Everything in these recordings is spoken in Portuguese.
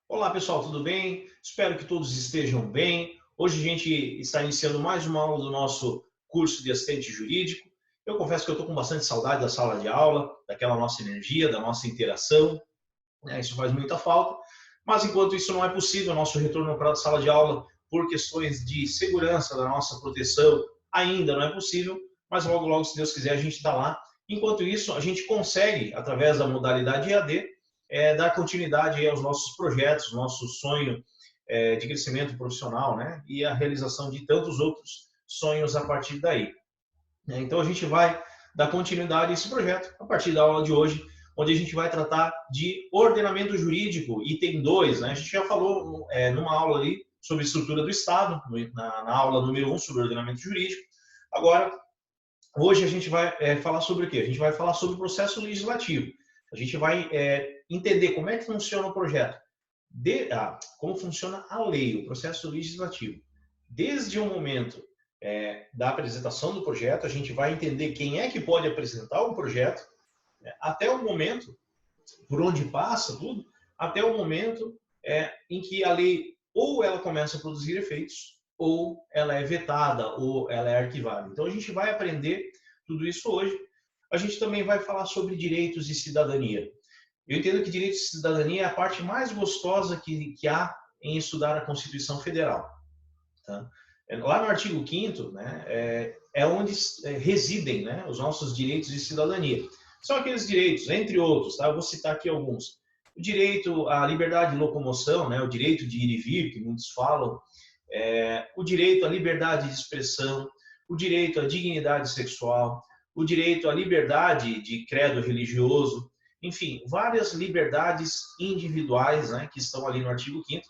Olá pessoal, tudo bem? Espero que todos estejam bem. Hoje a gente está iniciando mais uma aula do nosso curso de assistente jurídico. Eu confesso que eu estou com bastante saudade da sala de aula, daquela nossa energia, da nossa interação, né? Isso faz muita falta. Mas enquanto isso não é possível, nosso retorno para a sala de aula, por questões de segurança da nossa proteção, ainda não é possível. Mas logo, logo, se Deus quiser, a gente está lá. Enquanto isso, a gente consegue, através da modalidade EAD, dar continuidade aos nossos projetos, nosso sonho de crescimento profissional, né? E a realização de tantos outros sonhos a partir daí. Então a gente vai dar continuidade a esse projeto a partir da aula de hoje, onde a gente vai tratar de ordenamento jurídico, item 2, né? A gente já falou numa aula ali sobre estrutura do Estado, na aula número 1 sobre ordenamento jurídico. Agora, hoje a gente vai falar sobre o quê? A gente vai falar sobre o processo legislativo. A gente vai entender como é que funciona o projeto, como funciona a lei, o processo legislativo. Desde o momento da apresentação do projeto, a gente vai entender quem é que pode apresentar o projeto, até o momento, por onde passa tudo, até o momento em que a lei ou ela começa a produzir efeitos, ou ela é vetada, ou ela é arquivada. Então a gente vai aprender tudo isso hoje. A gente também vai falar sobre direitos e cidadania. Eu entendo que direitos e cidadania é a parte mais gostosa que há em estudar a Constituição Federal. Tá? Lá no artigo 5º, né, onde residem, né, os nossos direitos de cidadania. São aqueles direitos, entre outros, tá? Eu vou citar aqui alguns. O direito à liberdade de locomoção, né, o direito de ir e vir, que muitos falam, o direito à liberdade de expressão, o direito à dignidade sexual, o direito à liberdade de credo religioso, enfim, várias liberdades individuais, né, que estão ali no artigo 5º.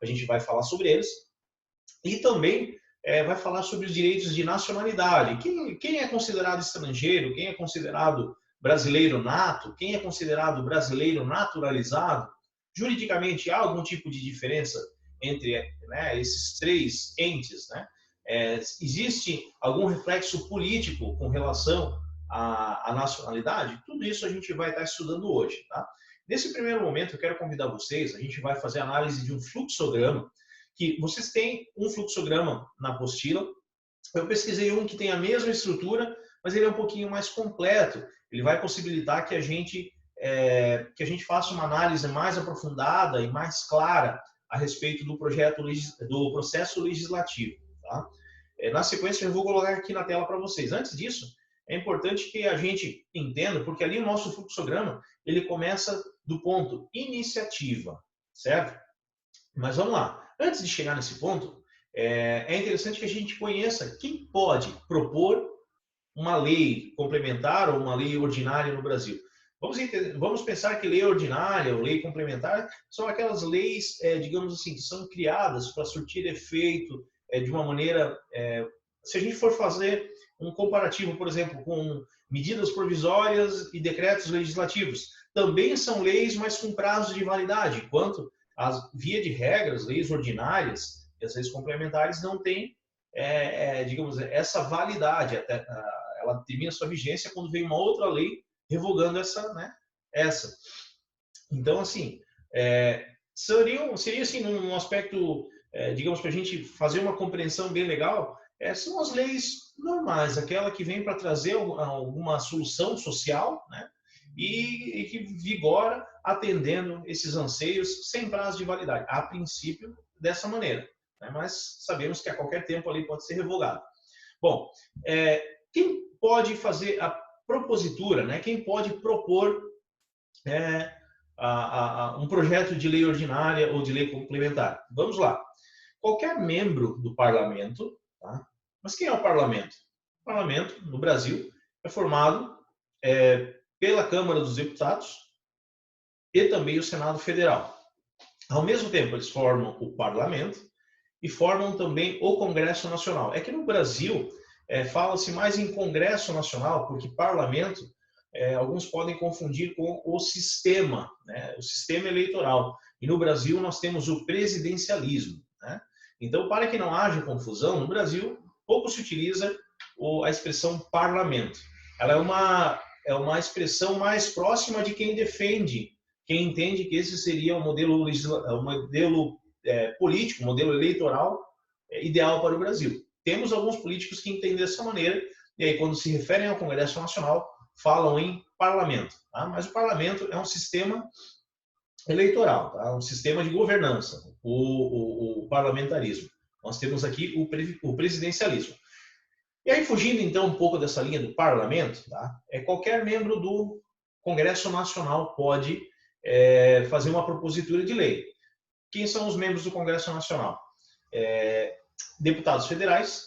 A gente vai falar sobre eles. E também vai falar sobre os direitos de nacionalidade. Quem é considerado estrangeiro, quem é considerado brasileiro nato, quem é considerado brasileiro naturalizado, juridicamente há algum tipo de diferença entre esses três entes, né? Existe algum reflexo político com relação à nacionalidade? Tudo isso a gente vai estar estudando hoje, tá? Nesse primeiro momento, eu quero convidar vocês, a gente vai fazer análise de um fluxograma, que vocês têm um fluxograma na apostila. Eu pesquisei um que tem a mesma estrutura, mas ele é um pouquinho mais completo. Ele vai possibilitar que a gente faça uma análise mais aprofundada e mais clara a respeito do processo legislativo. Tá? Na sequência, eu vou colocar aqui na tela para vocês. Antes disso, é importante que a gente entenda, porque ali o nosso fluxograma ele começa do ponto iniciativa, certo? Mas vamos lá. Antes de chegar nesse ponto, é interessante que a gente conheça quem pode propor uma lei complementar ou uma lei ordinária no Brasil. Vamos pensar que lei ordinária ou lei complementar são aquelas leis, digamos assim, que são criadas para surtir efeito de uma maneira... se a gente for fazer um comparativo, por exemplo, com medidas provisórias e decretos legislativos, também são leis, mas com prazo de validade, enquanto via de regra, as leis ordinárias e as leis complementares não têm, digamos, essa validade. Ela termina sua vigência quando vem uma outra lei revogando essa. Então, assim, seria assim, num aspecto, digamos, para a gente fazer uma compreensão bem legal, são as leis normais, aquela que vem para trazer alguma solução social, né? E que vigora atendendo esses anseios sem prazo de validade, a princípio dessa maneira, né? Mas sabemos que a qualquer tempo ali pode ser revogado. Bom, quem pode fazer a propositura, né? Quem pode propor um projeto de lei ordinária ou de lei complementar? Vamos lá. Qualquer membro do parlamento, tá? Mas quem é o parlamento? O parlamento, no Brasil, é formado pela Câmara dos Deputados e também o Senado Federal. Ao mesmo tempo, eles formam o parlamento e formam também o Congresso Nacional. É que no Brasil fala-se mais em Congresso Nacional, porque parlamento, alguns podem confundir com o sistema, né? O sistema eleitoral. E no Brasil nós temos o presidencialismo, né? Então, para que não haja confusão, no Brasil pouco se utiliza a expressão parlamento. Ela é uma expressão mais próxima de quem defende quem entende que esse seria o modelo, político, o modelo eleitoral ideal para o Brasil. Temos alguns políticos que entendem dessa maneira, e aí quando se referem ao Congresso Nacional, falam em parlamento. Tá? Mas o parlamento é um sistema eleitoral, tá? Um sistema de governança, o parlamentarismo. Nós temos aqui o presidencialismo. E aí, fugindo então um pouco dessa linha do parlamento, tá? Qualquer membro do Congresso Nacional pode fazer uma propositura de lei. Quem são os membros do Congresso Nacional? Deputados federais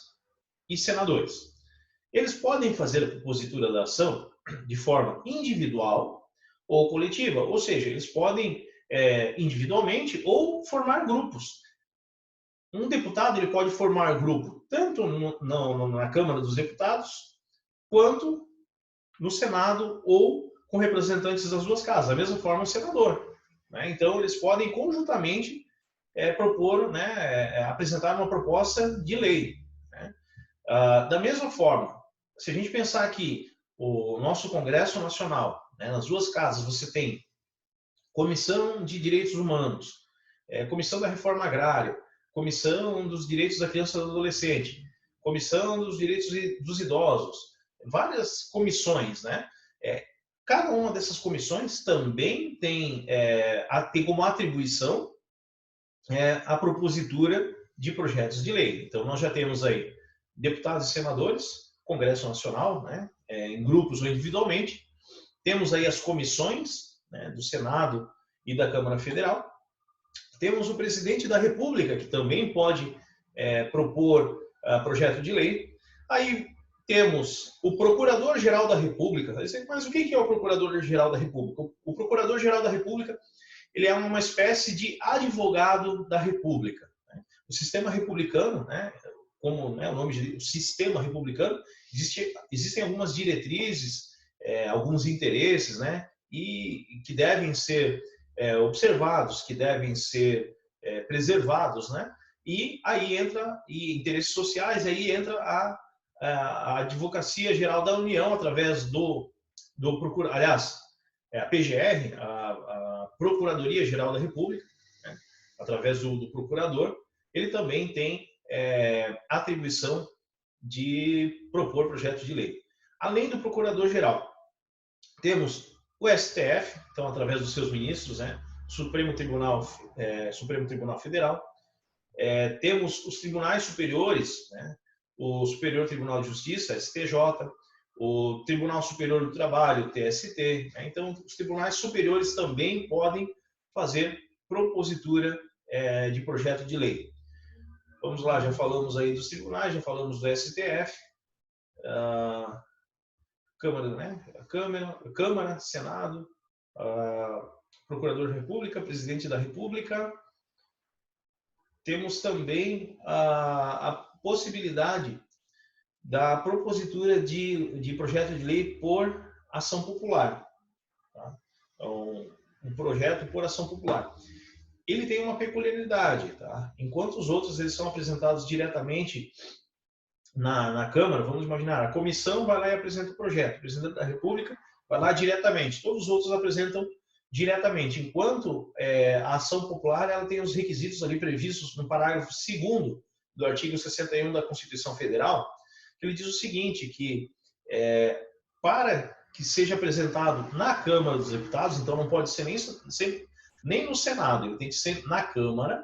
e senadores. Eles podem fazer a propositura da ação de forma individual ou coletiva, ou seja, eles podem individualmente ou formar grupos. Um deputado ele pode formar grupo tanto na Câmara dos Deputados quanto no Senado ou com representantes das duas casas, da mesma forma o senador. Né? Então, eles podem conjuntamente propor, né, apresentar uma proposta de lei. Né? Da mesma forma, se a gente pensar que o nosso Congresso Nacional, né, nas duas casas, você tem Comissão de Direitos Humanos, Comissão da Reforma Agrária, Comissão dos Direitos da Criança e do Adolescente, Comissão dos Direitos dos Idosos, várias comissões, né? Cada uma dessas comissões também tem como atribuição a propositura de projetos de lei. Então, nós já temos aí deputados e senadores, Congresso Nacional, né? Em grupos ou individualmente. Temos aí as comissões, né, do Senado e da Câmara Federal. Temos o presidente da República, que também pode propor projeto de lei. Aí temos o Procurador-Geral da República. Mas o que é o Procurador-Geral da República? O Procurador-Geral da República ele é uma espécie de advogado da República. Né? O sistema republicano, né, como o nome diz, o sistema republicano, existem algumas diretrizes, alguns interesses, né, e que devem ser observados, que devem ser preservados, né? E aí entra interesses sociais, aí entra a Advocacia Geral da União através do procurador, aliás, a PGR, a Procuradoria Geral da República, né? Através do procurador, ele também tem atribuição de propor projeto de lei. Além do Procurador-Geral, temos o STF, então através dos seus ministros, né? Supremo Tribunal Federal, temos os tribunais superiores, né? O Superior Tribunal de Justiça, STJ, o Tribunal Superior do Trabalho, TST. Né? Então, os tribunais superiores também podem fazer propositura de projeto de lei. Vamos lá, já falamos aí dos tribunais, já falamos do STF, Câmara, né? Câmara, Senado, Procurador da República, Presidente da República. Temos também a possibilidade da propositura de projeto de lei por ação popular. Tá? Então, um projeto por ação popular. Ele tem uma peculiaridade, tá? Enquanto os outros eles são apresentados diretamente na Câmara, vamos imaginar, a comissão vai lá e apresenta o projeto, o presidente da República vai lá diretamente, todos os outros apresentam diretamente, enquanto a ação popular ela tem os requisitos ali previstos no parágrafo 2º do artigo 61 da Constituição Federal, que ele diz o seguinte, que para que seja apresentado na Câmara dos Deputados, então não pode ser nem no Senado, ele tem que ser na Câmara,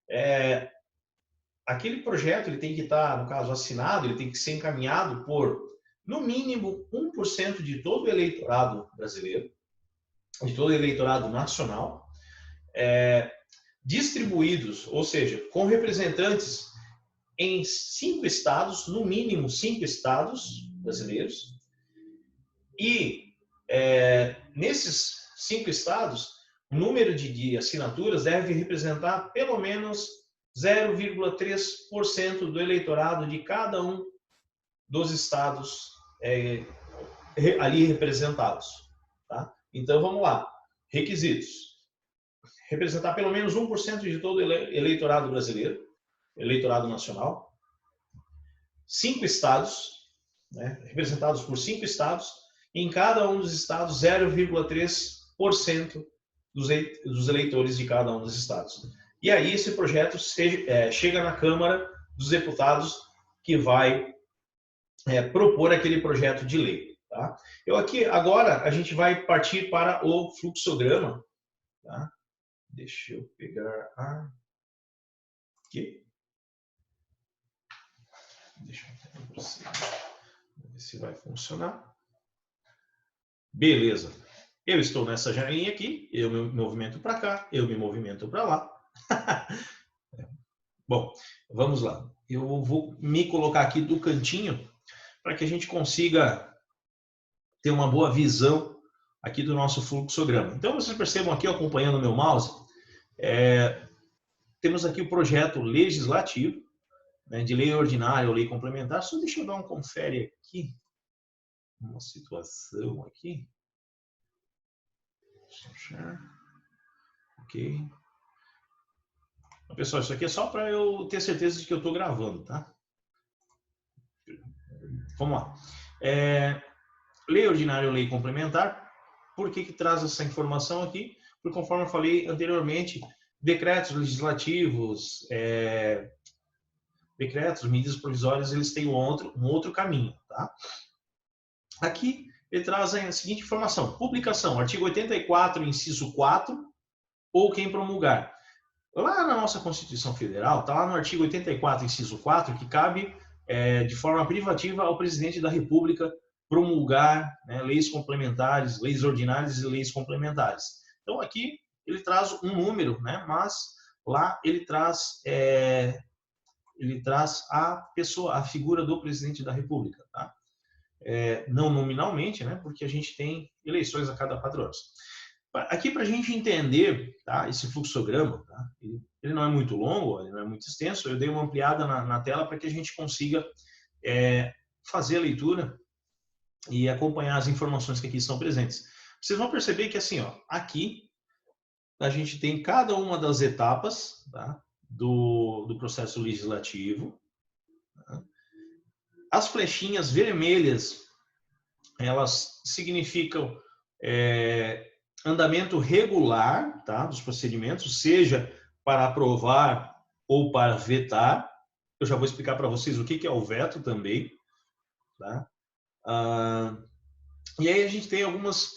né? Aquele projeto ele tem que estar, no caso, assinado, ele tem que ser encaminhado por, no mínimo, 1% de todo o eleitorado brasileiro, de todo o eleitorado nacional, distribuídos, ou seja, com representantes em 5 estados, no mínimo 5 estados brasileiros, e nesses 5 estados, o número de assinaturas deve representar pelo menos 0,3% do eleitorado de cada um dos estados ali representados. Tá? Então, vamos lá. Requisitos. Representar pelo menos 1% de todo o eleitorado brasileiro, eleitorado nacional. 5 estados, né, representados por 5 estados. Em cada um dos estados, 0,3% dos eleitores de cada um dos estados. E aí esse projeto chega na Câmara dos Deputados, que vai propor aquele projeto de lei. Tá? Agora, a gente vai partir para o fluxograma. Tá? Deixa eu pegar aqui. Deixa eu ver se vai funcionar. Beleza. Eu estou nessa janelinha aqui, eu me movimento para cá, eu me movimento para lá. Bom, vamos lá. Eu vou me colocar aqui do cantinho para que a gente consiga ter uma boa visão aqui do nosso fluxograma. Então, vocês percebam aqui, acompanhando o meu mouse, temos aqui o projeto legislativo, né, de lei ordinária ou lei complementar. Só deixa eu dar um confere aqui, uma situação aqui. Ok. Pessoal, isso aqui é só para eu ter certeza de que eu estou gravando, tá? Vamos lá. Lei ordinária ou lei complementar. Por que traz essa informação aqui? Porque, conforme eu falei anteriormente, decretos legislativos, decretos, medidas provisórias, eles têm um outro caminho, tá? Aqui ele traz a seguinte informação: publicação, artigo 84, inciso 4, ou quem promulgar. Lá na nossa Constituição Federal, está lá no artigo 84, inciso 4, que cabe de forma privativa ao presidente da República promulgar, né, leis complementares, leis ordinárias e leis complementares. Então aqui ele traz um número, né, mas lá ele traz a pessoa, a figura do presidente da República, tá? Não nominalmente, né, porque a gente tem eleições a cada 4 anos. Aqui, para a gente entender, tá, esse fluxograma, tá, ele não é muito longo, ele não é muito extenso, eu dei uma ampliada na tela para que a gente consiga fazer a leitura e acompanhar as informações que aqui estão presentes. Vocês vão perceber que, assim, ó, aqui a gente tem cada uma das etapas, tá, do processo legislativo. Tá? As flechinhas vermelhas, elas significam andamento regular, tá, dos procedimentos, seja para aprovar ou para vetar. Eu já vou explicar para vocês o que é o veto também. Tá? E aí a gente tem algumas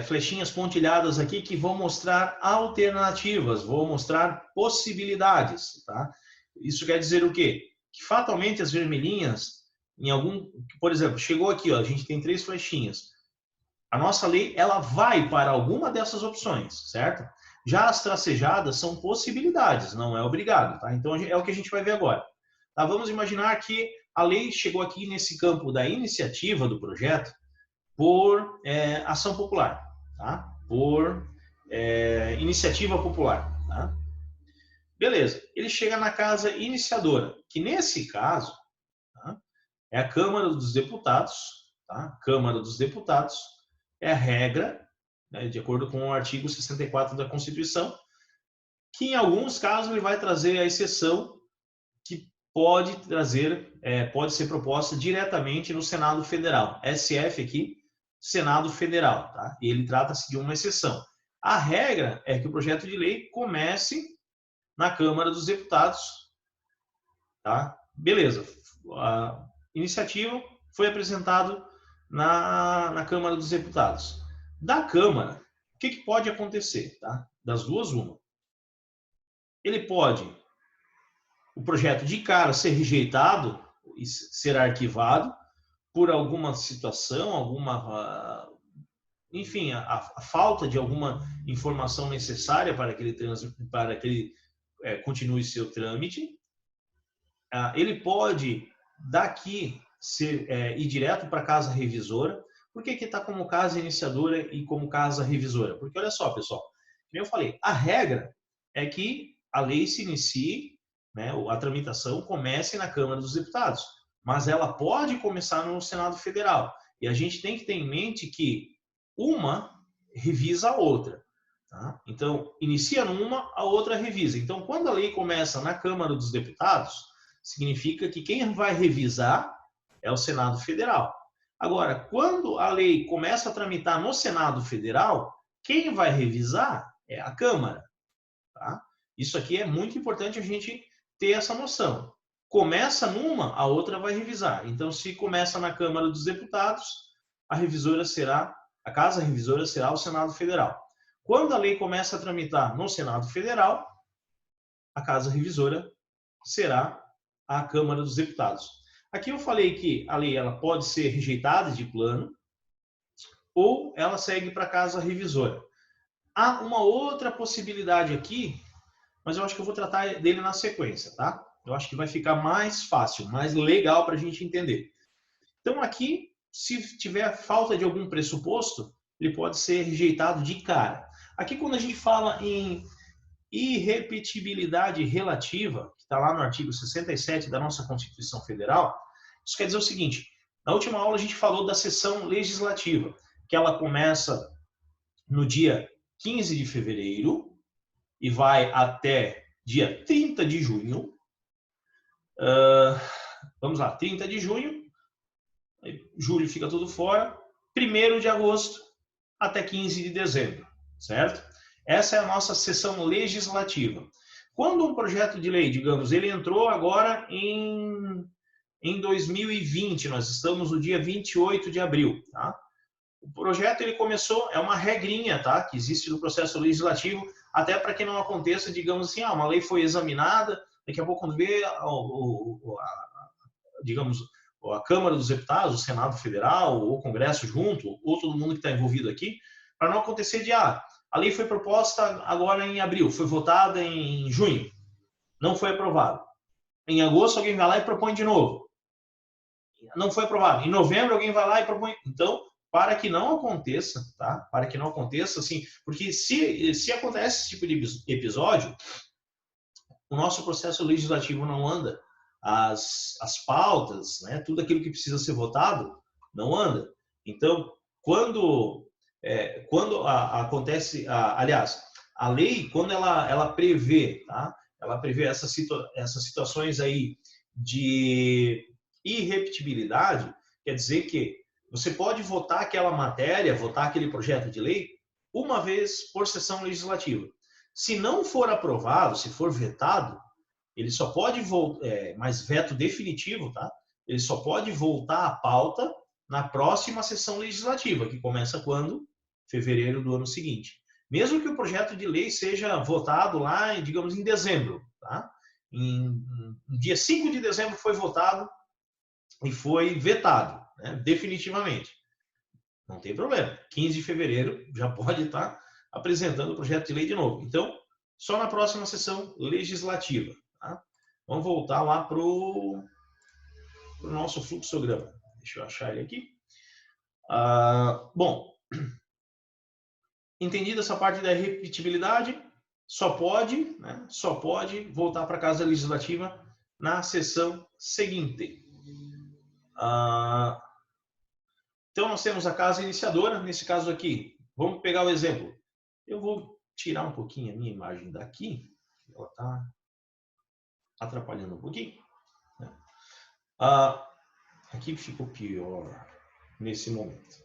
flechinhas pontilhadas aqui que vão mostrar alternativas, vão mostrar possibilidades. Tá? Isso quer dizer o quê? Que fatalmente as vermelhinhas, por exemplo, chegou aqui, ó, a gente tem 3 flechinhas. A nossa lei, ela vai para alguma dessas opções, certo? Já as tracejadas são possibilidades, não é obrigado, tá? Então, é o que a gente vai ver agora. Tá? Vamos imaginar que a lei chegou aqui nesse campo da iniciativa do projeto por ação popular, tá? Por iniciativa popular, tá? Beleza. Ele chega na casa iniciadora, que nesse caso, tá, é a Câmara dos Deputados, tá? Câmara dos Deputados é a regra, né, de acordo com o artigo 64 da Constituição, que em alguns casos ele vai trazer a exceção que pode ser proposta diretamente no Senado Federal. SF aqui, Senado Federal, tá? E ele trata-se de uma exceção. A regra é que o projeto de lei comece na Câmara dos Deputados, tá? Beleza. A iniciativa foi apresentada na Câmara dos Deputados. Da Câmara, o que pode acontecer? Tá? Das duas, uma. O projeto de cara ser rejeitado e ser arquivado por alguma situação, enfim, a falta de alguma informação necessária para que ele continue seu trâmite. Ele pode, daqui, ir direto para a casa revisora. Por que está como casa iniciadora e como casa revisora? Porque, olha só, pessoal, como eu falei, a regra é que a lei se inicie, né, a tramitação comece na Câmara dos Deputados, mas ela pode começar no Senado Federal. E a gente tem que ter em mente que uma revisa a outra. Tá? Então, inicia numa, a outra revisa. Então, quando a lei começa na Câmara dos Deputados, significa que quem vai revisar é o Senado Federal. Agora, quando a lei começa a tramitar no Senado Federal, Quem vai revisar é a Câmara. Tá? Isso aqui é muito importante a gente ter essa noção. Começa numa, a outra vai revisar. Então, se começa na Câmara dos Deputados, a casa revisora será o Senado Federal. Quando a lei começa a tramitar no Senado Federal, a casa revisora será a Câmara dos Deputados. Aqui eu falei que a lei ela pode ser rejeitada de plano ou ela segue para a casa revisora. Há uma outra possibilidade aqui, mas eu acho que eu vou tratar dele na sequência, tá? Eu acho que vai ficar mais fácil, mais legal para a gente entender. Então aqui, se tiver falta de algum pressuposto, ele pode ser rejeitado de cara. Aqui quando a gente fala em irrepetibilidade relativa, que está lá no artigo 67 da nossa Constituição Federal, isso quer dizer o seguinte, na última aula a gente falou da sessão legislativa, que ela começa no dia 15 de fevereiro e vai até dia 30 de junho. Vamos lá, 30 de junho, julho fica tudo fora, 1º de agosto até 15 de dezembro, certo? Essa é a nossa sessão legislativa. Quando um projeto de lei, digamos, ele entrou agora em 2020, nós estamos no dia 28 de abril, tá? O projeto ele começou, é uma regrinha, tá? Que existe no processo legislativo, até para que não aconteça, digamos assim, uma lei foi examinada, daqui a pouco quando vê, digamos, a Câmara dos Deputados, o Senado Federal, ou o Congresso junto, ou todo mundo que está envolvido aqui, para não acontecer de, a lei foi proposta agora em abril, foi votada em junho, não foi aprovada. Em agosto alguém vai lá e propõe de novo. Não foi aprovado. Em novembro alguém vai lá e propõe. Então, para que não aconteça, tá? Para que não aconteça, assim, porque se acontece esse tipo de episódio, o nosso processo legislativo não anda, as pautas, né, tudo aquilo que precisa ser votado, não anda. Então, quando acontece, aliás, a lei, quando ela prevê, tá? Ela prevê essas situações aí de irrepetibilidade, quer dizer que você pode votar aquela matéria, votar aquele projeto de lei, uma vez por sessão legislativa. Se não for aprovado, se for vetado, ele só pode voltar, mas veto definitivo, tá? Ele só pode voltar à pauta na próxima sessão legislativa, que começa quando? Fevereiro do ano seguinte. Mesmo que o projeto de lei seja votado lá, digamos, em dezembro, tá? No dia 5 de dezembro foi votado e foi vetado, né? Definitivamente. Não tem problema. 15 de fevereiro já pode estar apresentando o projeto de lei de novo. Então, só na próxima sessão legislativa. Tá? Vamos voltar lá para o nosso fluxograma. Deixa eu achar ele aqui. Bom, entendida essa parte da repetibilidade, só pode voltar para a casa legislativa na sessão seguinte. Então, nós temos a casa iniciadora, nesse caso aqui. Vamos pegar o exemplo. Eu vou tirar um pouquinho a minha imagem daqui. Ela está atrapalhando um pouquinho. Aqui ficou pior nesse momento.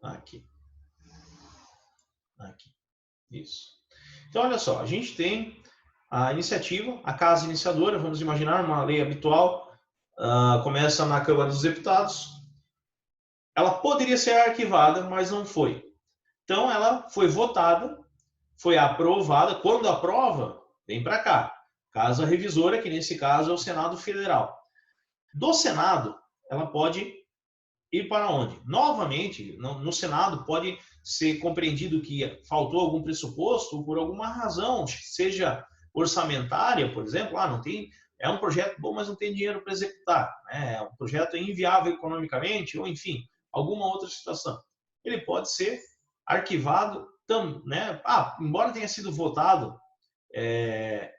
Aqui. Isso. Então, olha só. A gente tem a iniciativa, a casa iniciadora. Vamos imaginar uma lei habitual. Começa na Câmara dos Deputados. Ela poderia ser arquivada, mas não foi. Então, ela foi votada, foi aprovada. Quando aprova, vem para cá. Casa revisora, que nesse caso é o Senado Federal. Do Senado, ela pode ir para onde? Novamente, no Senado pode ser compreendido que faltou algum pressuposto ou por alguma razão, seja orçamentária, por exemplo, não tem, é um projeto bom, mas não tem dinheiro para executar, né? É um projeto inviável economicamente, ou enfim, alguma outra situação. Ele pode ser arquivado, né? Embora tenha sido votado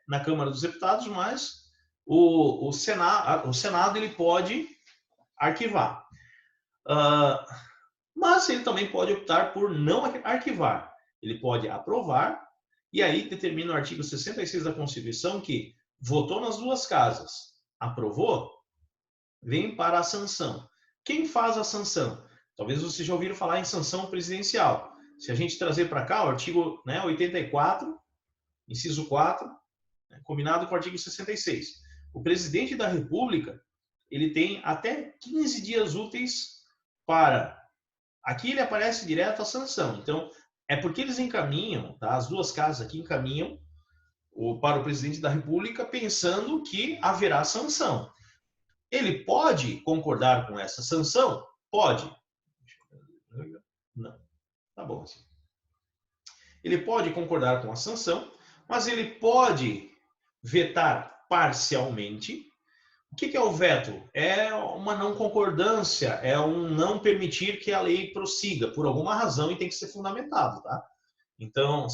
na Câmara dos Deputados, mas o Senado ele pode arquivar. Mas ele também pode optar por não arquivar. Ele pode aprovar, e aí determina o artigo 66 da Constituição que votou nas duas casas, aprovou, vem para a sanção. Quem faz a sanção? Talvez vocês já ouviram falar em sanção presidencial. Se a gente trazer para cá o artigo, né, 84, inciso 4, né, combinado com o artigo 66. O presidente da República, ele tem até 15 dias úteis para... Aqui ele aparece direto a sanção. Então, é porque eles encaminham, tá? As duas casas aqui encaminham para o presidente da República pensando que haverá sanção. Ele pode concordar com essa sanção? Pode. Não. Tá bom assim. Ele pode concordar com a sanção, mas ele pode vetar parcialmente. O que é o veto? É uma não concordância, é um não permitir que a lei prossiga por alguma razão e tem que ser fundamentado, tá? Então,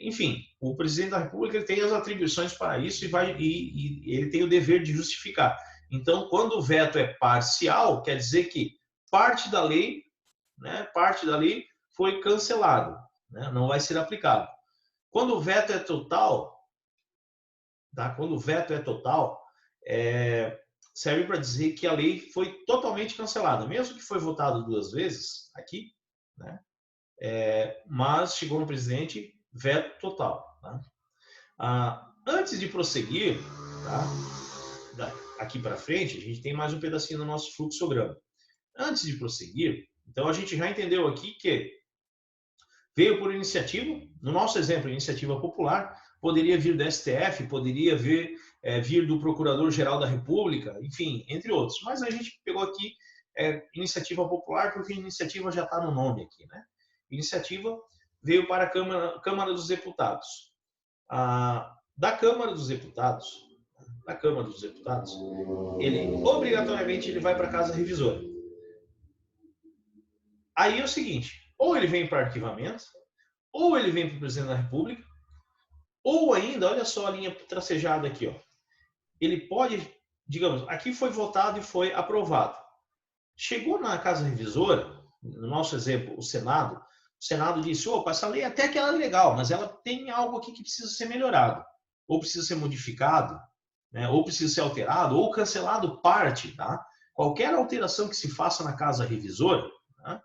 enfim, o presidente da República ele tem as atribuições para isso e ele tem o dever de justificar. Então, quando o veto é parcial, quer dizer que parte da lei, né, foi cancelado, né, não vai ser aplicado. Quando o veto é total, tá? Quando o veto é total, serve para dizer que a lei foi totalmente cancelada, mesmo que foi votado 2 vezes aqui, né? Mas chegou no presidente, veto total. Tá? Antes de prosseguir, tá? Aqui para frente, a gente tem mais um pedacinho no nosso fluxograma. Antes de prosseguir, então a gente já entendeu aqui que veio por iniciativa, no nosso exemplo, iniciativa popular, poderia vir do STF, poderia vir do Procurador-Geral da República, enfim, entre outros. Mas a gente pegou aqui iniciativa popular porque iniciativa já está no nome aqui, né? Iniciativa veio para a Câmara dos Deputados. Da Câmara dos Deputados, ele obrigatoriamente ele vai para a Casa Revisora. Aí é o seguinte, ou ele vem para arquivamento, ou ele vem para o presidente da República, ou ainda, olha só a linha tracejada aqui, ó. Ele pode, digamos, aqui foi votado e foi aprovado. Chegou na Casa Revisora, no nosso exemplo, o Senado disse, opa, essa lei até que ela é legal, mas ela tem algo aqui que precisa ser melhorado, ou precisa ser modificado, né, ou precisa ser alterado, ou cancelado parte, tá? Qualquer alteração que se faça na Casa Revisora, tá?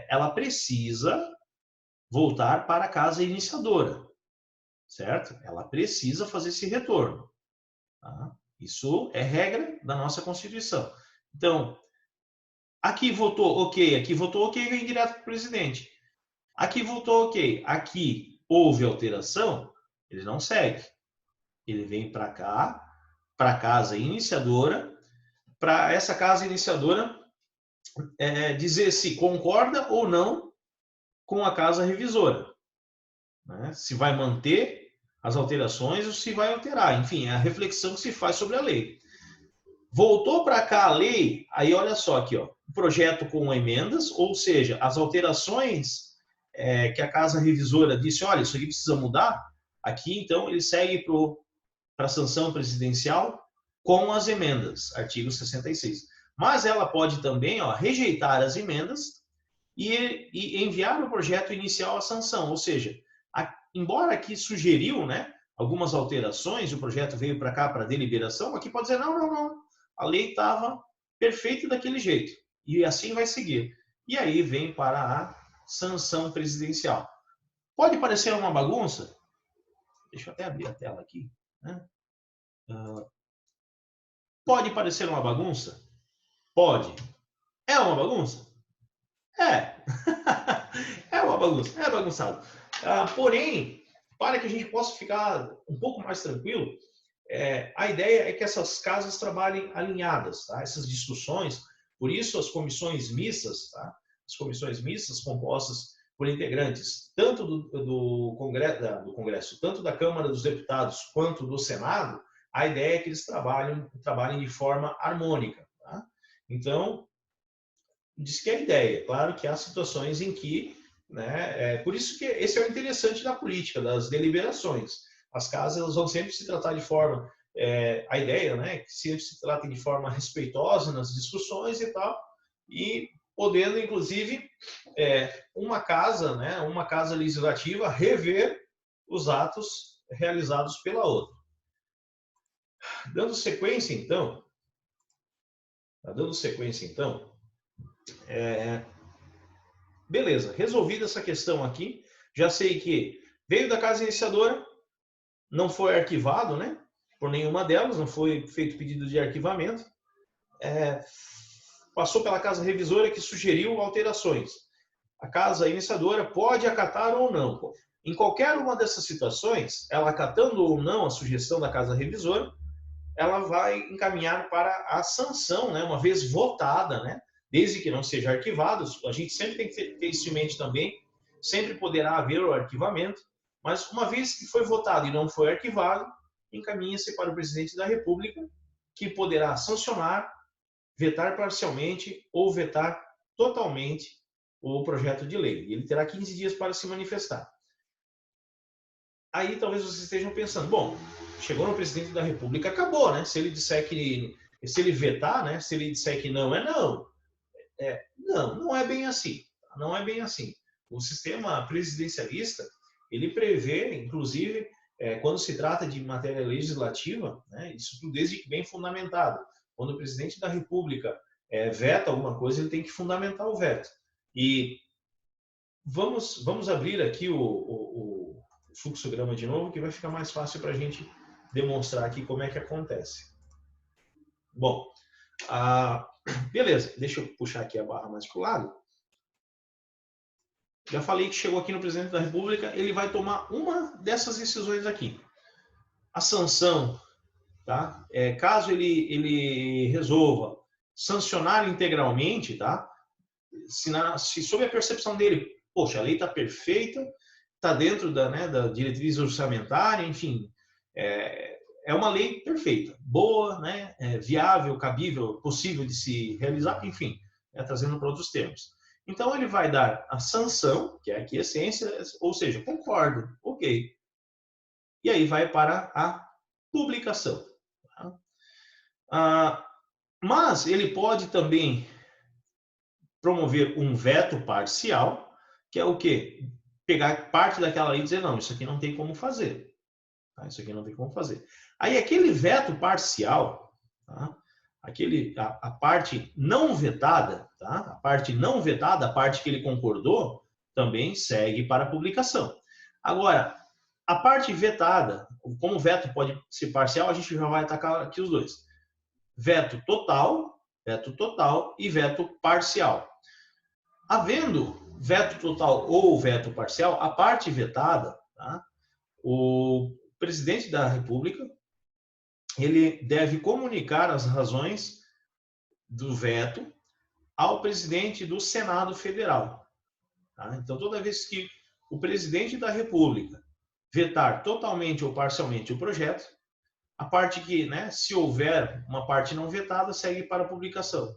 Ela precisa voltar para a Casa Iniciadora, certo? Ela precisa fazer esse retorno. Tá? Isso é regra da nossa Constituição. Então, aqui votou ok, vem direto para o presidente. Aqui votou ok, aqui houve alteração, ele não segue. Ele vem para cá, para a Casa Iniciadora, para essa Casa Iniciadora dizer se concorda ou não com a Casa Revisora. Né? Se vai manter as alterações ou se vai alterar. Enfim, é a reflexão que se faz sobre a lei. Voltou para cá a lei, aí olha só aqui, ó, o projeto com emendas, ou seja, as alterações que a Casa Revisora disse, olha, isso aqui precisa mudar, aqui então ele segue para a sanção presidencial com as emendas, artigo 66. Mas ela pode também rejeitar as emendas e enviar o projeto inicial à sanção, ou seja, embora aqui sugeriu, né, algumas alterações, o projeto veio para cá para deliberação, aqui pode dizer, não, a lei estava perfeita daquele jeito, e assim vai seguir. E aí vem para a sanção presidencial. Pode parecer uma bagunça? Deixa eu até abrir a tela aqui. Né? Pode parecer uma bagunça? Pode. É uma bagunça? É. É uma bagunça, é bagunçado. Porém, para que a gente possa ficar um pouco mais tranquilo, a ideia é que essas casas trabalhem alinhadas, tá? Essas discussões, por isso as comissões mistas, tá? As comissões mistas compostas por integrantes tanto do Congresso, tanto da Câmara dos Deputados quanto do Senado, a ideia é que eles trabalhem de forma harmônica, tá? Então, diz que é a ideia. Claro que há situações em que, né, por isso que esse é o interessante da política, das deliberações. As casas elas vão sempre se tratar de forma, a ideia, né, que sempre se tratem de forma respeitosa nas discussões e tal, e podendo, inclusive, uma casa legislativa rever os atos realizados pela outra. Dando sequência, então, beleza, resolvida essa questão aqui, já sei que veio da casa iniciadora, não foi arquivado, né? Por nenhuma delas, não foi feito pedido de arquivamento. Passou pela casa revisora que sugeriu alterações. A casa iniciadora pode acatar ou não. Em qualquer uma dessas situações, ela acatando ou não a sugestão da casa revisora, ela vai encaminhar para a sanção, né, uma vez votada, né, desde que não seja arquivado. A gente sempre tem que ter isso em mente também, sempre poderá haver o arquivamento, mas uma vez que foi votado e não foi arquivado, encaminha-se para o presidente da República, que poderá sancionar, vetar parcialmente ou vetar totalmente o projeto de lei. Ele terá 15 dias para se manifestar. Aí talvez vocês estejam pensando, bom, chegou no presidente da República, acabou, né? Se ele disser que, se ele vetar, né? Se ele disser que não, é não. Não é bem assim. Não é bem assim. O sistema presidencialista, ele prevê, inclusive, quando se trata de matéria legislativa, né? Isso tudo desde que bem fundamentado. Quando o presidente da República veta alguma coisa, ele tem que fundamentar o veto. E vamos abrir aqui o fluxograma de novo, que vai ficar mais fácil para a gente demonstrar aqui como é que acontece. Bom, beleza, deixa eu puxar aqui a barra mais para o lado. Já falei que chegou aqui no presidente da República, ele vai tomar uma dessas decisões aqui. A sanção, tá? Caso ele resolva sancionar integralmente, tá? Se sob a percepção dele, poxa, a lei está perfeita, está dentro da diretriz orçamentária, enfim, é uma lei perfeita, boa, né, viável, cabível, possível de se realizar, enfim, trazendo para outros termos. Então, ele vai dar a sanção, que é aqui a essência, ou seja, concordo, ok. E aí vai para a publicação. Tá? Mas ele pode também promover um veto parcial, que é o quê? Pegar parte daquela lei e dizer, não, isso aqui não tem como fazer. Tá? Isso aqui não tem como fazer. Aí, aquele veto parcial, tá? A parte não vetada, tá? A parte não vetada, a parte que ele concordou, também segue para a publicação. Agora, a parte vetada, como o veto pode ser parcial, a gente já vai atacar aqui os dois. Veto total e veto parcial. Havendo veto total ou veto parcial, a parte vetada, tá? O presidente da República, ele deve comunicar as razões do veto ao presidente do Senado Federal. Tá? Então, toda vez que o presidente da República vetar totalmente ou parcialmente o projeto, a parte que, né, se houver uma parte não vetada, segue para a publicação.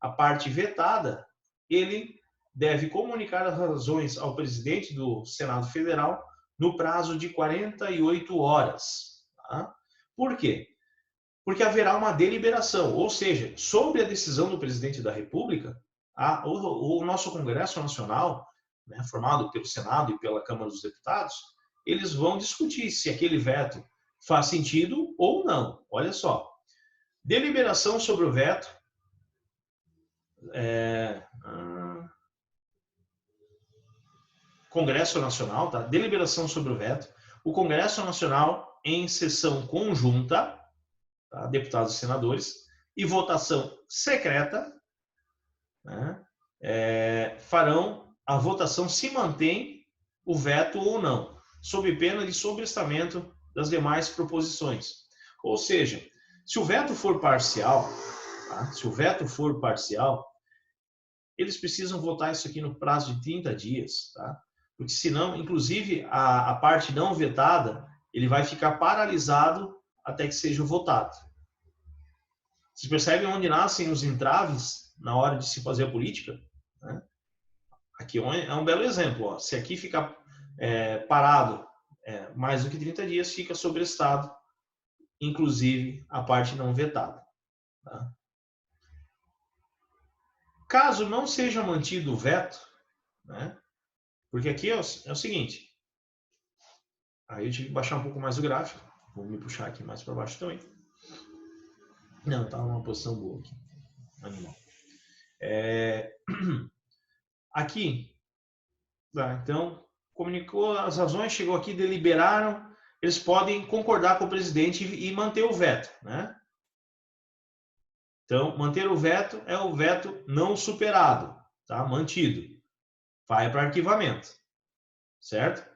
A parte vetada, ele deve comunicar as razões ao presidente do Senado Federal no prazo de 48 horas. Tá? Por quê? Porque haverá uma deliberação, ou seja, sobre a decisão do presidente da República, o nosso Congresso Nacional, né, formado pelo Senado e pela Câmara dos Deputados, eles vão discutir se aquele veto faz sentido ou não. Olha só, deliberação sobre o veto. Congresso Nacional, tá? Deliberação sobre o veto. O Congresso Nacional, em sessão conjunta, tá? Deputados e senadores, e votação secreta, né? Farão a votação se mantém o veto ou não, sob pena de sobrestamento das demais proposições. Ou seja, se o veto for parcial, tá? Se o veto for parcial, eles precisam votar isso aqui no prazo de 30 dias, tá? Porque senão, inclusive, a parte não vetada, ele vai ficar paralisado até que seja votado. Vocês percebem onde nascem os entraves na hora de se fazer a política? Né? Aqui é um belo exemplo. Ó. Se aqui ficar parado mais do que 30 dias, fica sobrestado, inclusive a parte não vetada. Tá? Caso não seja mantido o veto, né? Porque aqui é o seguinte, aí eu tive que baixar um pouco mais o gráfico, vou me puxar aqui mais para baixo também. Não, estava numa posição boa aqui, animal. Aqui, Tá, então, comunicou as razões, chegou aqui, deliberaram, eles podem concordar com o presidente e manter o veto, né? Então, manter o veto é o veto não superado, tá? Mantido. Vai para arquivamento, certo?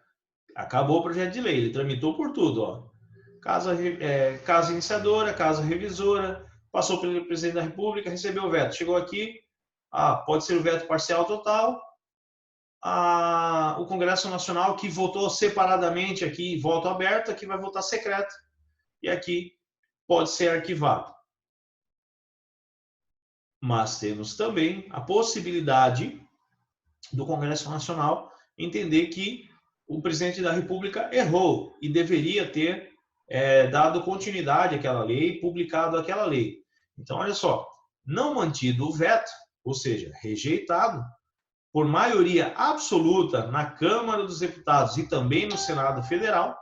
Acabou o projeto de lei, ele tramitou por tudo, ó. Casa iniciadora, casa revisora, passou pelo presidente da República, recebeu o veto. Chegou aqui, pode ser o veto parcial total. O Congresso Nacional, que votou separadamente aqui, voto aberto, aqui vai votar secreto, e aqui pode ser arquivado. Mas temos também a possibilidade do Congresso Nacional entender que o presidente da República errou e deveria ter dado continuidade àquela lei, publicado aquela lei. Então, olha só, não mantido o veto, ou seja, rejeitado, por maioria absoluta na Câmara dos Deputados e também no Senado Federal,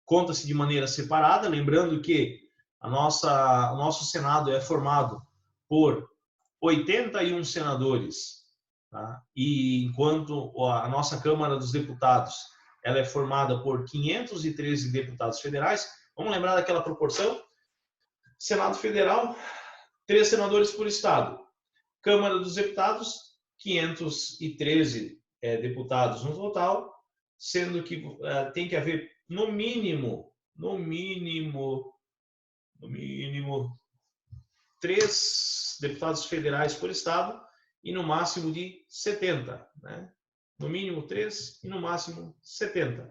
conta-se de maneira separada, lembrando que o nosso Senado é formado por 81 senadores, tá? E enquanto a nossa Câmara dos Deputados ela é formada por 513 deputados federais, vamos lembrar daquela proporção? Senado Federal, 3 senadores por estado. Câmara dos Deputados, 513 deputados no total, sendo que tem que haver no mínimo 3 deputados federais por estado e no máximo de 70, né? No mínimo 3 e no máximo 70.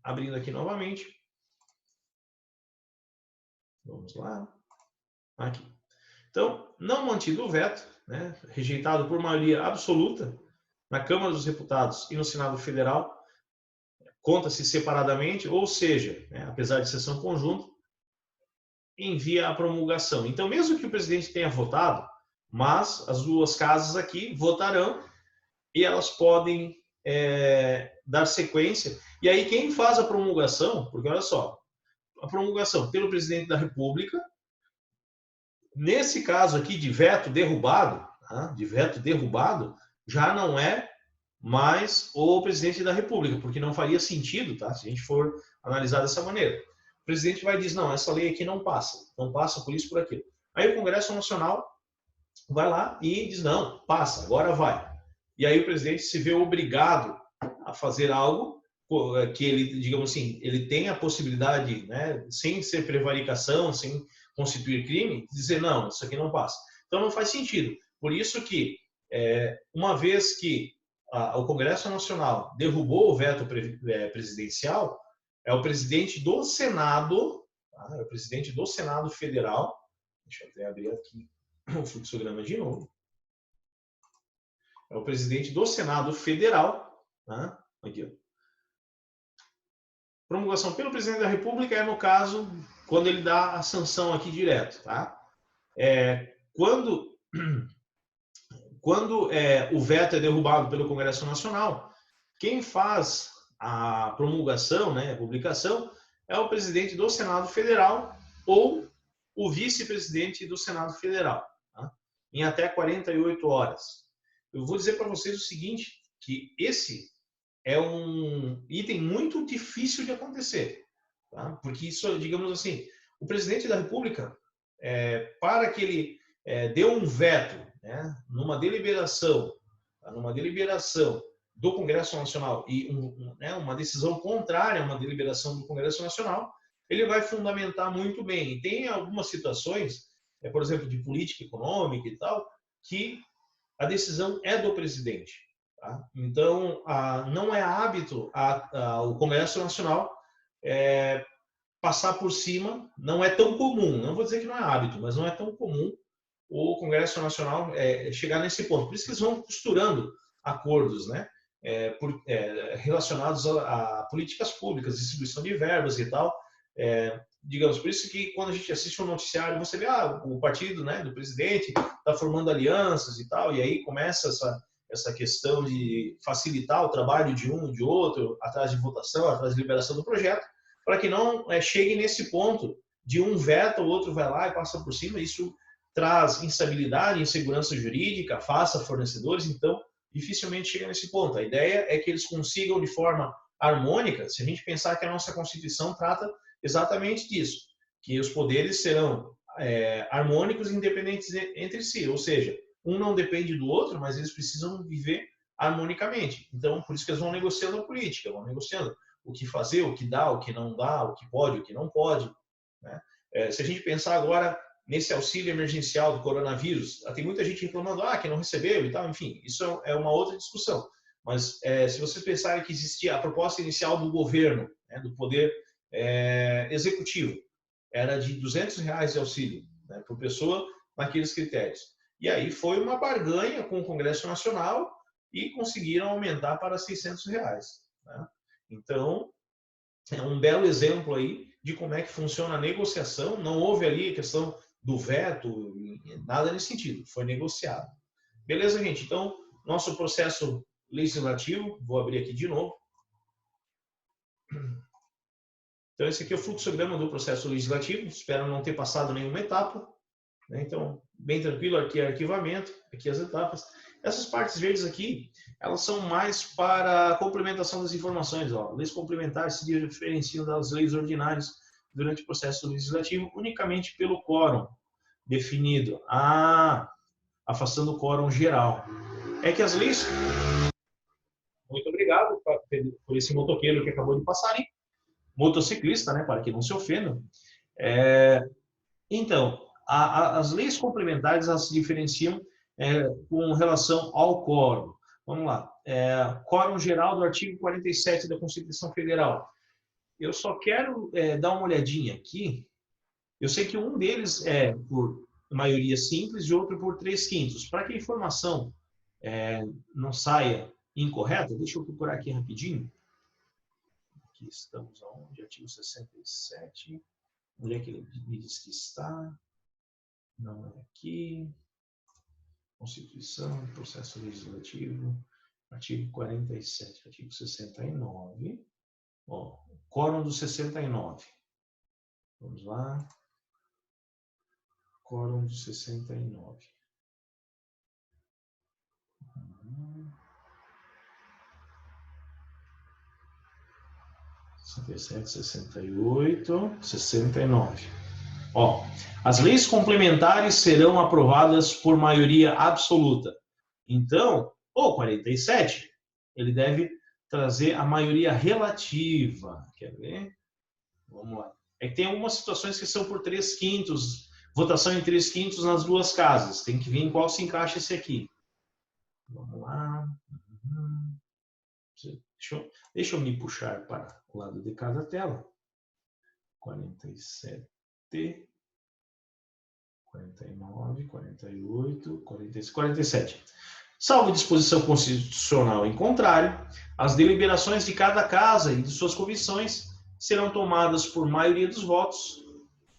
Abrindo aqui novamente. Vamos lá. Aqui. Então, não mantido o veto, né? Rejeitado por maioria absoluta na Câmara dos Deputados e no Senado Federal, conta-se separadamente, ou seja, né, apesar de sessão conjunta, envia a promulgação. Então, mesmo que o presidente tenha votado, mas as duas casas aqui votarão e elas podem dar sequência. E aí quem faz a promulgação, porque olha só, a promulgação pelo presidente da República, nesse caso aqui de veto derrubado, tá? De veto derrubado, já não é mais o presidente da República, porque não faria sentido, tá? Se a gente for analisar dessa maneira. O presidente vai dizer, não, essa lei aqui não passa por isso, por aquilo. Aí o Congresso Nacional vai lá e diz, não, passa, agora vai. E aí o presidente se vê obrigado a fazer algo que ele, digamos assim, ele tem a possibilidade, né, sem ser prevaricação, sem constituir crime, dizer, não, isso aqui não passa. Então não faz sentido. Por isso que, uma vez que o Congresso Nacional derrubou o veto presidencial, é o presidente do Senado, tá? É o presidente do Senado Federal, deixa eu até abrir aqui o fluxograma de novo, é o presidente do Senado Federal, tá? Aqui, ó. Promulgação pelo presidente da República é, no caso, quando ele dá a sanção aqui direto, tá? Quando o veto é derrubado pelo Congresso Nacional, quem faz a promulgação, né, a publicação, é o presidente do Senado Federal ou o vice-presidente do Senado Federal, tá? Em até 48 horas. Eu vou dizer para vocês o seguinte, que esse é um item muito difícil de acontecer, tá? Porque isso, digamos assim, o presidente da República, para que ele dê um veto, né, numa deliberação do Congresso Nacional e uma decisão contrária a uma deliberação do Congresso Nacional, ele vai fundamentar muito bem. E tem algumas situações, por exemplo, de política econômica e tal, que a decisão é do presidente. Tá? Então, não é hábito o Congresso Nacional passar por cima, não é tão comum, não vou dizer que não é hábito, mas não é tão comum o Congresso Nacional chegar nesse ponto. Por isso que eles vão costurando acordos, né? Relacionados a políticas públicas, distribuição de verbas e tal. Digamos, por isso que quando a gente assiste um noticiário, você vê o partido, né, do presidente está formando alianças e tal, e aí começa essa questão de facilitar o trabalho de um e de outro, atrás de votação, atrás de liberação do projeto, para que não chegue nesse ponto de um veto, o outro vai lá e passa por cima. Isso traz instabilidade, insegurança jurídica, afasta fornecedores, então dificilmente chega nesse ponto. A ideia é que eles consigam de forma harmônica, se a gente pensar que a nossa Constituição trata exatamente disso, que os poderes serão harmônicos e independentes entre si, ou seja, um não depende do outro, mas eles precisam viver harmonicamente. Então, por isso que eles vão negociando a política, vão negociando o que fazer, o que dá, o que não dá, o que pode, o que não pode. Né? Se a gente pensar agora nesse auxílio emergencial do coronavírus, tem muita gente reclamando que não recebeu e tal, enfim, isso é uma outra discussão. Mas se vocês pensarem que existia a proposta inicial do governo, né, do poder executivo, era de R$200 de auxílio, né, por pessoa, naqueles critérios. E aí foi uma barganha com o Congresso Nacional e conseguiram aumentar para R$600. Né? Então, é um belo exemplo aí de como é que funciona a negociação. Não houve ali a questão do veto, nada nesse sentido, foi negociado. Beleza, gente? Então, nosso processo legislativo, vou abrir aqui de novo. Então, esse aqui é o fluxograma do processo legislativo, espero não ter passado nenhuma etapa. Né? Então, bem tranquilo, aqui é arquivamento, aqui as etapas. Essas partes verdes aqui, elas são mais para a complementação das informações. Ó. Leis complementares se diferenciam das leis ordinárias durante o processo legislativo unicamente pelo quórum definido. Afastando o quórum geral. É que as leis... Muito obrigado por esse motoqueiro que acabou de passar ali. Motociclista, né, para que não se ofendam. Então, as leis complementares elas se diferenciam com relação ao quórum. Vamos lá. Quórum geral do artigo 47 da Constituição Federal. Eu só quero dar uma olhadinha aqui. Eu sei que um deles é por maioria simples e outro por 3/5. Para que a informação não saia incorreta, deixa eu procurar aqui rapidinho. Aqui estamos aonde? Artigo 67. Onde é que ele me diz que está? Não é aqui. Constituição, processo legislativo, artigo 47, artigo 69. Ó, quórum do 69. Vamos lá. Quórum do 69. 67, 68, 69. Ó, as leis complementares serão aprovadas por maioria absoluta. Então, o 47, ele deve trazer a maioria relativa. Quer ver? Vamos lá. É que tem algumas situações que são por 3/5, votação em 3/5 nas duas casas. Tem que ver em qual se encaixa esse aqui. Vamos lá. Deixa eu me puxar para o lado de cada tela. 47, 49, 48, 46, 47. Salvo disposição constitucional em contrário, as deliberações de cada casa e de suas comissões serão tomadas por maioria dos votos,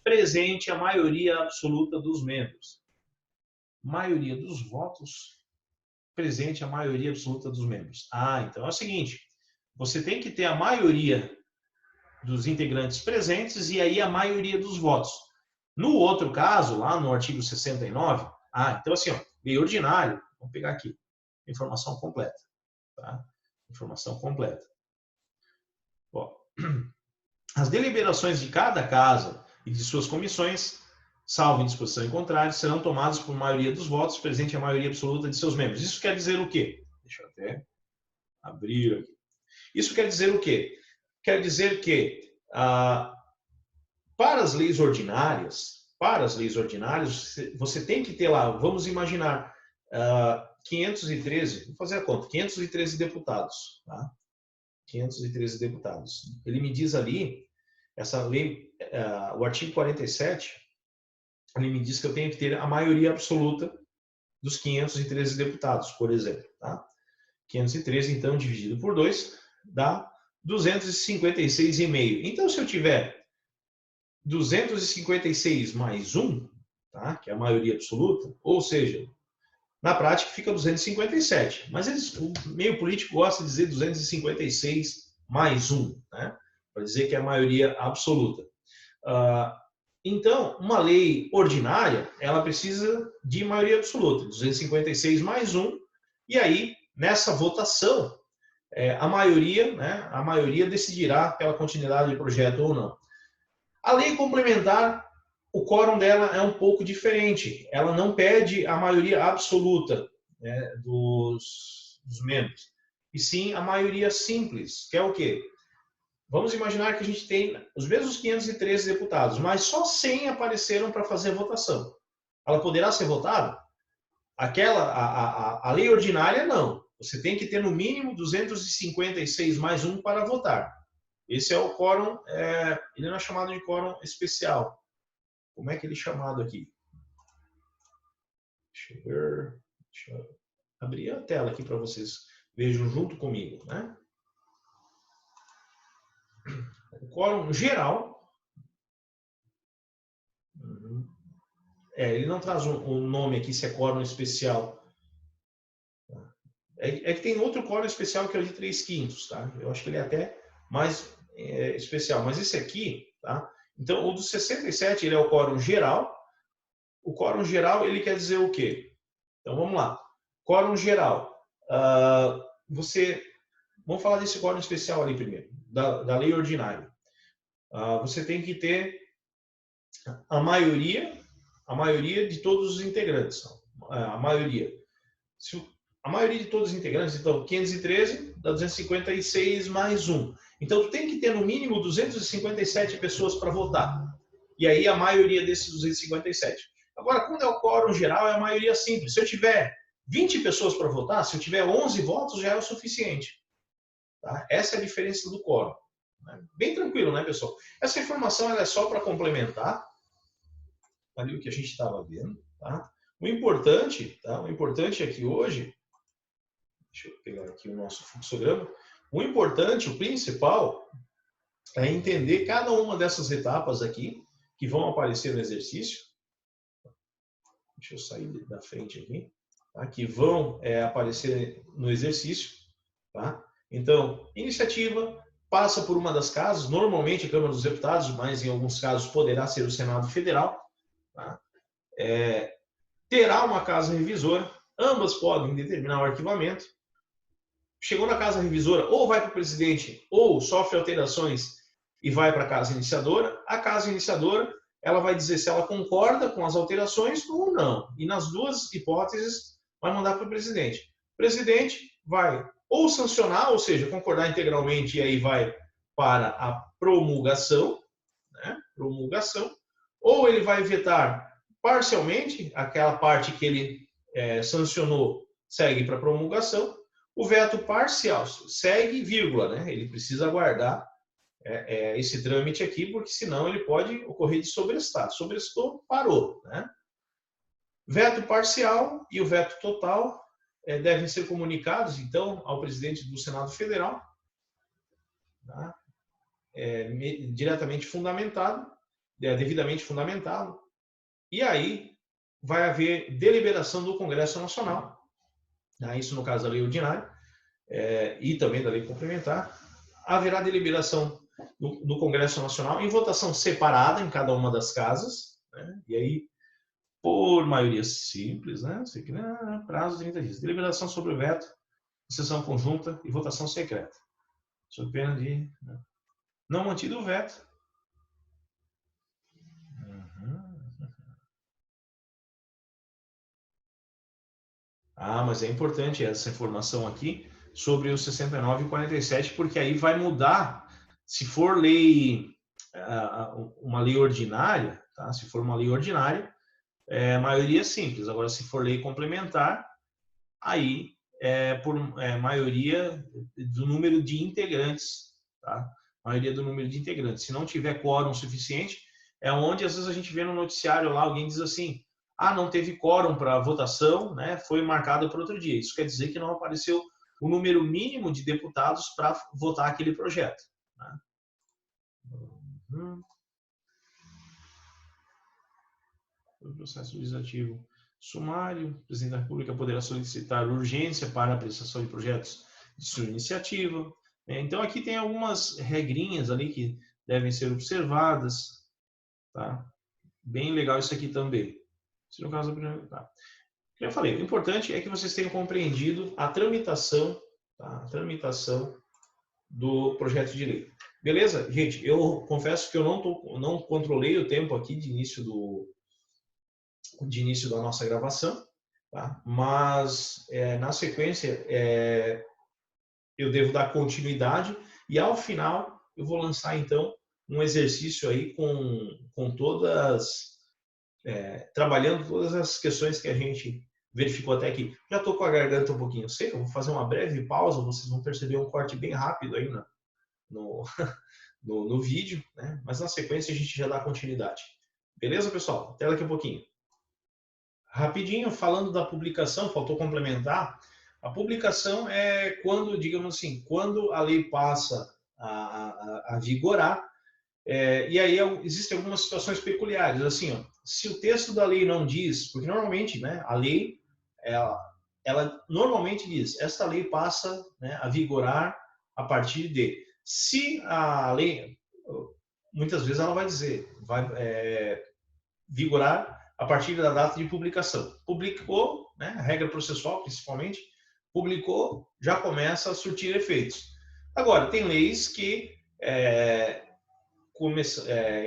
presente a maioria absoluta dos membros. Maioria dos votos, presente a maioria absoluta dos membros. Então é o seguinte, você tem que ter a maioria dos integrantes presentes e aí a maioria dos votos. No outro caso, lá no artigo 69, então assim, lei ordinária, vamos pegar aqui, informação completa. Tá? Informação completa. Ó, as deliberações de cada casa e de suas comissões, salvo em disposição em contrário, serão tomadas por maioria dos votos, presente a maioria absoluta de seus membros. Isso quer dizer o quê? Deixa eu até abrir aqui. Isso quer dizer o quê? Quer dizer que, para as leis ordinárias, você tem que ter lá, vamos imaginar, 513, vou fazer a conta, 513 deputados. Tá? 513 deputados. Ele me diz ali, essa lei, o artigo 47, ele me diz que eu tenho que ter a maioria absoluta dos 513 deputados, por exemplo. Tá? 513, então, dividido por 2, dá 256,5. Então, se eu tiver 256 mais 1, tá? Que é a maioria absoluta, ou seja, na prática fica 257. Mas o meio político gosta de dizer 256 mais 1, né? Para dizer que é a maioria absoluta. Então, uma lei ordinária, ela precisa de maioria absoluta, 256 mais 1, e aí nessa votação, a maioria, né, a maioria decidirá pela continuidade do projeto ou não. A lei complementar, o quórum dela é um pouco diferente. Ela não pede a maioria absoluta, né, dos membros, e sim a maioria simples, que é o quê? Vamos imaginar que a gente tem os mesmos 513 deputados, mas só 100 apareceram para fazer a votação. Ela poderá ser votada? A lei ordinária, não. Você tem que ter no mínimo 256 mais um para votar. Esse é o quórum, ele não é chamado de quórum especial. Como é que ele é chamado aqui? Deixa eu ver. Deixa eu abrir a tela aqui para vocês vejam junto comigo, né? O quórum geral. Ele não traz o nome aqui se é quórum especial. É que tem outro quórum especial que é o de 3/5, tá? Eu acho que ele é até mais especial. Mas esse aqui, tá? Então, o dos 67, ele é o quórum geral. O quórum geral, ele quer dizer o quê? Então, vamos lá. Quórum geral. Vamos falar desse quórum especial ali primeiro, da lei ordinária. Você tem que ter a maioria de todos os integrantes. A maioria de todos os integrantes, então, 513 dá 256 mais 1. Então, tem que ter no mínimo 257 pessoas para votar. E aí, a maioria desses 257. Agora, quando é o quórum geral, é a maioria simples. Se eu tiver 20 pessoas para votar, se eu tiver 11 votos, já é o suficiente. Tá? Essa é a diferença do quórum. Bem tranquilo, né, pessoal? Essa informação ela é só para complementar ali o que a gente estava vendo. Tá? O importante é que hoje, deixa eu pegar aqui o nosso fluxograma, o importante, o principal, é entender cada uma dessas etapas aqui, que vão aparecer no exercício. Deixa eu sair da frente aqui. Tá? Que vão aparecer no exercício. Tá? Então, iniciativa passa por uma das casas, normalmente a Câmara dos Deputados, mas em alguns casos poderá ser o Senado Federal. Tá? Terá uma casa revisora, ambas podem determinar o arquivamento. Chegou na casa revisora, ou vai para o presidente, ou sofre alterações e vai para a casa iniciadora. A casa iniciadora, ela vai dizer se ela concorda com as alterações ou não. E nas duas hipóteses, vai mandar para o presidente. O presidente vai ou sancionar, ou seja, concordar integralmente, e aí vai para a promulgação, né? Promulgação, ou ele vai vetar parcialmente, aquela parte que ele sancionou segue para promulgação. O veto parcial segue, vírgula, né? Ele precisa aguardar esse trâmite aqui, porque senão ele pode ocorrer de sobrestar. Sobrestou, parou, né? Veto parcial e o veto total devem ser comunicados, então, ao presidente do Senado Federal, tá? Diretamente fundamentado, devidamente fundamentado, e aí vai haver deliberação do Congresso Nacional, né? Isso no caso da lei ordinária, e também da lei complementar. Haverá deliberação no Congresso Nacional em votação separada em cada uma das casas, né? E aí, por maioria simples, né? Prazo de 30 dias. Deliberação sobre o veto, sessão conjunta e votação secreta. Sob pena de não mantido o veto. Mas é importante essa informação aqui sobre o 69 e 47, porque aí vai mudar, se for lei, uma lei ordinária, tá? Se for uma lei ordinária, maioria simples. Agora, se for lei complementar, aí por maioria do número de integrantes, tá? Maioria do número de integrantes. Se não tiver quórum suficiente, é onde às vezes a gente vê no noticiário lá, alguém diz assim, não teve quórum para votação, né? Foi marcado para outro dia. Isso quer dizer que não apareceu o número mínimo de deputados para votar aquele projeto. Né? O processo legislativo sumário, o presidente da República poderá solicitar urgência para a apreciação de projetos de sua iniciativa. Então, aqui tem algumas regrinhas ali que devem ser observadas. Tá? Bem legal isso aqui também. Se no caso, tá. Eu falei, o importante é que vocês tenham compreendido a tramitação, tá? A tramitação do projeto de lei. Beleza? Gente, eu confesso que eu não controlei o tempo aqui de início da nossa gravação, tá? Mas na sequência eu devo dar continuidade e ao final eu vou lançar então um exercício aí com trabalhando todas as questões que a gente verificou até aqui. Já estou com a garganta um pouquinho seca, eu vou fazer uma breve pausa, vocês vão perceber um corte bem rápido aí no vídeo, né? Mas na sequência a gente já dá continuidade. Beleza, pessoal? Até daqui a pouquinho. Rapidinho, falando da publicação, faltou complementar. A publicação é quando, digamos assim, quando a lei passa a vigorar, e aí existem algumas situações peculiares. Assim, ó, se o texto da lei não diz, porque normalmente, né, a lei, ela normalmente diz, esta lei passa, né, a vigorar a partir de. Se a lei, muitas vezes ela vai dizer, vai vigorar a partir da data de publicação. Publicou, né, a regra processual principalmente, publicou, já começa a surtir efeitos. Agora, tem leis que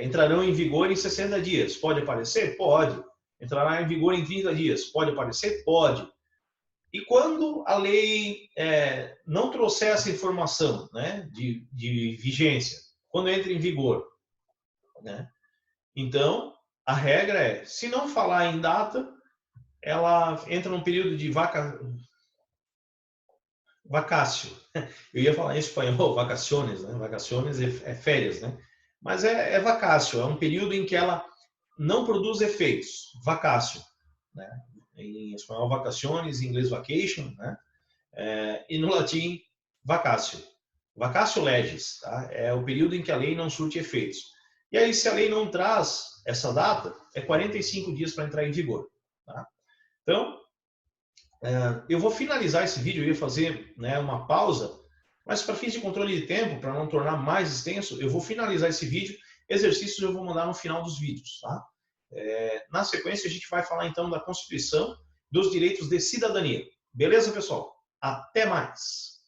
entrarão em vigor em 60 dias. Pode aparecer? Pode. Entrará em vigor em 30 dias. Pode aparecer? Pode. E quando a lei não trouxer essa informação, né, de vigência, quando entra em vigor, né, então a regra é, se não falar em data, ela entra num período de vacácio. Eu ia falar em espanhol, vacaciones, né? Vacaciones é férias, né? Mas é vacácio, é um período em que ela não produz efeitos. Vacácio, né? Em espanhol, vacaciones, em inglês, vacation, né? E no latim, vacácio. Vacácio legis, tá? É o período em que a lei não surte efeitos. E aí, se a lei não traz essa data, é 45 dias para entrar em vigor. Tá? Então, eu vou finalizar esse vídeo, eu ia fazer, né, uma pausa, mas para fins de controle de tempo, para não tornar mais extenso, eu vou finalizar esse vídeo. Exercícios eu vou mandar no final dos vídeos. Tá? Na sequência, a gente vai falar então da Constituição, dos direitos de cidadania. Beleza, pessoal? Até mais!